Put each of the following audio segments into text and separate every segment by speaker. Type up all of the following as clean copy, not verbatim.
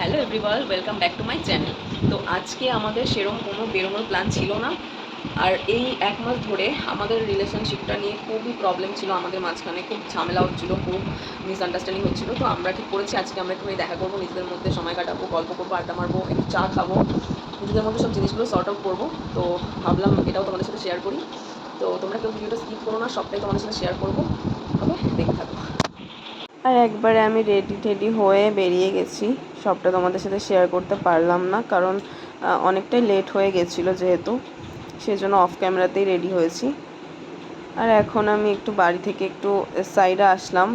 Speaker 1: Hello everyone, welcome back to my channel. তো আজকে আমাদের সেরকম কোনো বেরোনোর প্ল্যান ছিল না। আর এই এক মাস ধরে আমাদের রিলেশনশিপটা নিয়ে খুবই প্রবলেম ছিল, আমাদের মাঝখানে খুব ঝামেলা হচ্ছিলো, খুব মিসআন্ডারস্ট্যান্ডিং হচ্ছিলো। তো আমরা ঠিক করেছি আজকে আমরা একটু দেখা করবো, নিজেদের মধ্যে সময় কাটাবো, গল্প করবো, আড্ডা মারবো, একটু চা খাবো, নিজেদের মধ্যে সব জিনিসগুলো সর্ট আউট করবো। তো ভাবলাম এটাও তোমাদের সাথে শেয়ার করি। তো তোমরা কেউ ভিডিওটা স্কিপ করো না, সবটাই তোমাদের সাথে শেয়ার করবো। ওকে, দেখতে থাকো।
Speaker 2: আর একবারে আমি রেডি টেডি হয়ে বেরিয়ে গেছি। সবটা তোমাদের সাথে শেয়ার করতে পারলাম না, কারণ অনেকটাই লেট হয়ে গেছিলো যেহেতু, সেজন্য অফ ক্যামেরাতেই রেডি হয়েছি। আর এখন আমি একটু বাড়ি থেকে একটু সাইডে আসলাম।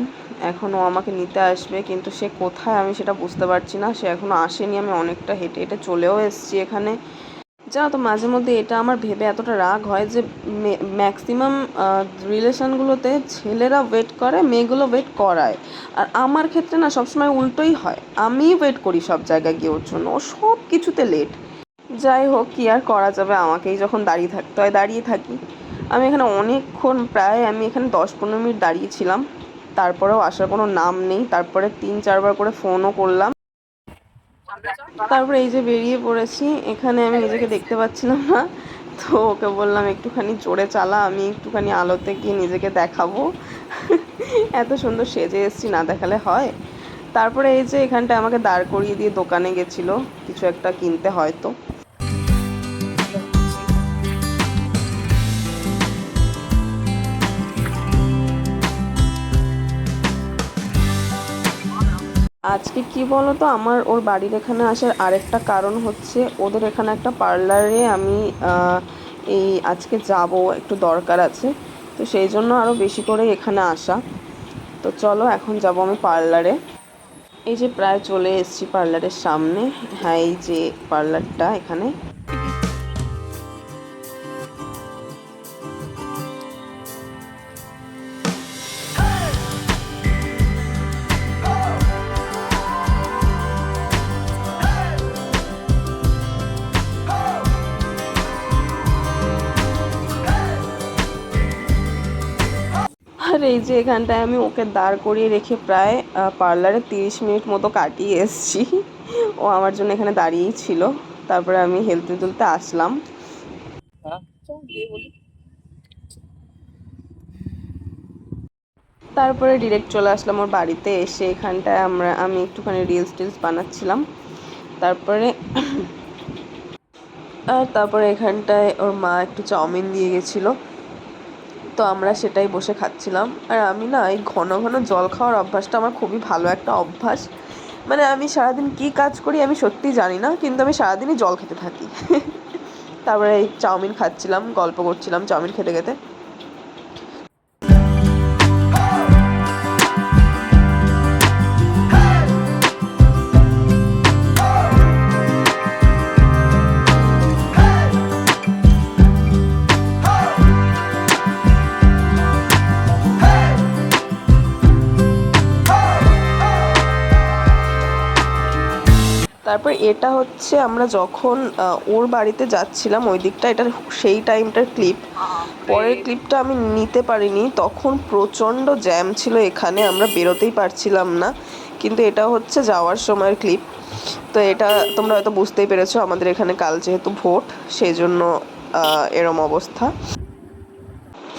Speaker 2: এখনও আমাকে নিতে আসবে, কিন্তু সে কোথায় আমি সেটা বুঝতে পারছি না। সে এখনও আসেনি। আমি অনেকটা হেঁটে হেঁটে চলেও এসেছি এখানে। জানো তো, মাঝে মধ্যে এটা আমার ভেবে এতটা রাগ হয় যে ম্যাক্সিমাম রিলেশনগুলোতে ছেলেরা ওয়েট করে, মেয়েগুলো ওয়েট করায়। আর আমার ক্ষেত্রে না সবসময় উল্টোই হয়, আমিই ওয়েট করি সব জায়গায় গিয়ে ওর জন্য, ও সব কিছুতে লেট। যাই হোক, কী আর করা যাবে, আমাকেই যখন দাঁড়িয়ে থাকতে হয় দাঁড়িয়ে থাকি। আমি এখানে অনেকক্ষণ, প্রায় আমি এখানে 10-15 মিনিট দাঁড়িয়েছিলাম, তারপরেও আসার কোনো নাম নেই। তারপরে 3-4 বার করে ফোনও করলাম। তারপরে এই যে বেরিয়ে পড়েছি। এখানে আমি নিজেকে দেখতে পাচ্ছিলাম না, তো ওকে বললাম একটুখানি জোরে চালা, আমি একটুখানি আলোতে গিয়ে নিজেকে দেখাবো। এত সুন্দর সেজে এসেছি, না দেখালে হয়? তারপরে এই যে এখানটায় আমাকে দাঁড় করিয়ে দিয়ে দোকানে গেছিলো কিছু একটা কিনতে হয়তো। আজকে কি বলো তো, আমার ওর বাড়ির এখানে আসার আরেকটা কারণ হচ্ছে, ওদের এখানে একটা পার্লারে আমি এই আজকে যাব, একটু দরকার আছে, তো সেই জন্য আরও বেশি করে এখানে আসা। তো চলো এখন যাব আমি পার্লারে। এই যে প্রায় চলে এসেছি পার্লারের সামনে। হ্যাঁ, এই যে পার্লারটা এখানে। আর এই যে এখানটায় আমি ওকে দাঁড় করিয়ে রেখে প্রায় পার্লারে 30 মিনিট মতো কাটিয়ে এসেছি। ও আমার জন্য এখানে দাঁড়িয়েই ছিল। তারপরে আমি হেলতে তুলতে আসলাম। তারপরে ডিরেক্ট চলে আসলাম ওর বাড়িতে। এসে এখানটায় আমি একটুখানি রিলস টিলস বানাচ্ছিলাম। তারপরে এখানটায় ওর মা একটু চাউমিন দিয়ে গেছিলো, তো আমরা সেটাই বসে খাচ্ছিলাম। আর আমি না, এই ঘন ঘন জল খাওয়ার অভ্যাসটা আমার খুবই ভালো একটা অভ্যাস। মানে আমি সারাদিন কী কাজ করি আমি সত্যিই জানি না, কিন্তু আমি সারাদিনই জল খেতে থাকি। তারপরে এই চাউমিন খাচ্ছিলাম, গল্প করছিলাম চাউমিন খেতে খেতে। তারপর এটা হচ্ছে আমরা যখন ওর বাড়িতে যাচ্ছিলাম ওই দিকটা, এটা সেই টাইমটার ক্লিপ। পরের ক্লিপটা আমি নিতে পারিনি, তখন প্রচণ্ড জ্যাম ছিল এখানে, আমরা বেরোতেই পারছিলাম না। কিন্তু এটা হচ্ছে যাওয়ার সময়ের ক্লিপ। তো এটা তোমরা হয়তো বুঝতেই পেরেছো, আমাদের এখানে কাল যেহেতু ভোট, সেই জন্য এরম অবস্থা।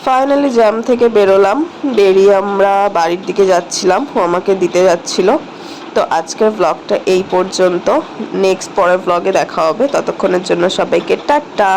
Speaker 2: ফাইনালি জ্যাম থেকে বেরোলাম, বেরিয়ে আমরা বাড়ির দিকে যাচ্ছিলাম, ও আমাকে দিতে যাচ্ছিলো। তো আজকের ব্লগটা এই পর্যন্ত। নেক্সট পরের ব্লগে দেখা হবে, ততক্ষণের জন্য সবাইকে টাটা।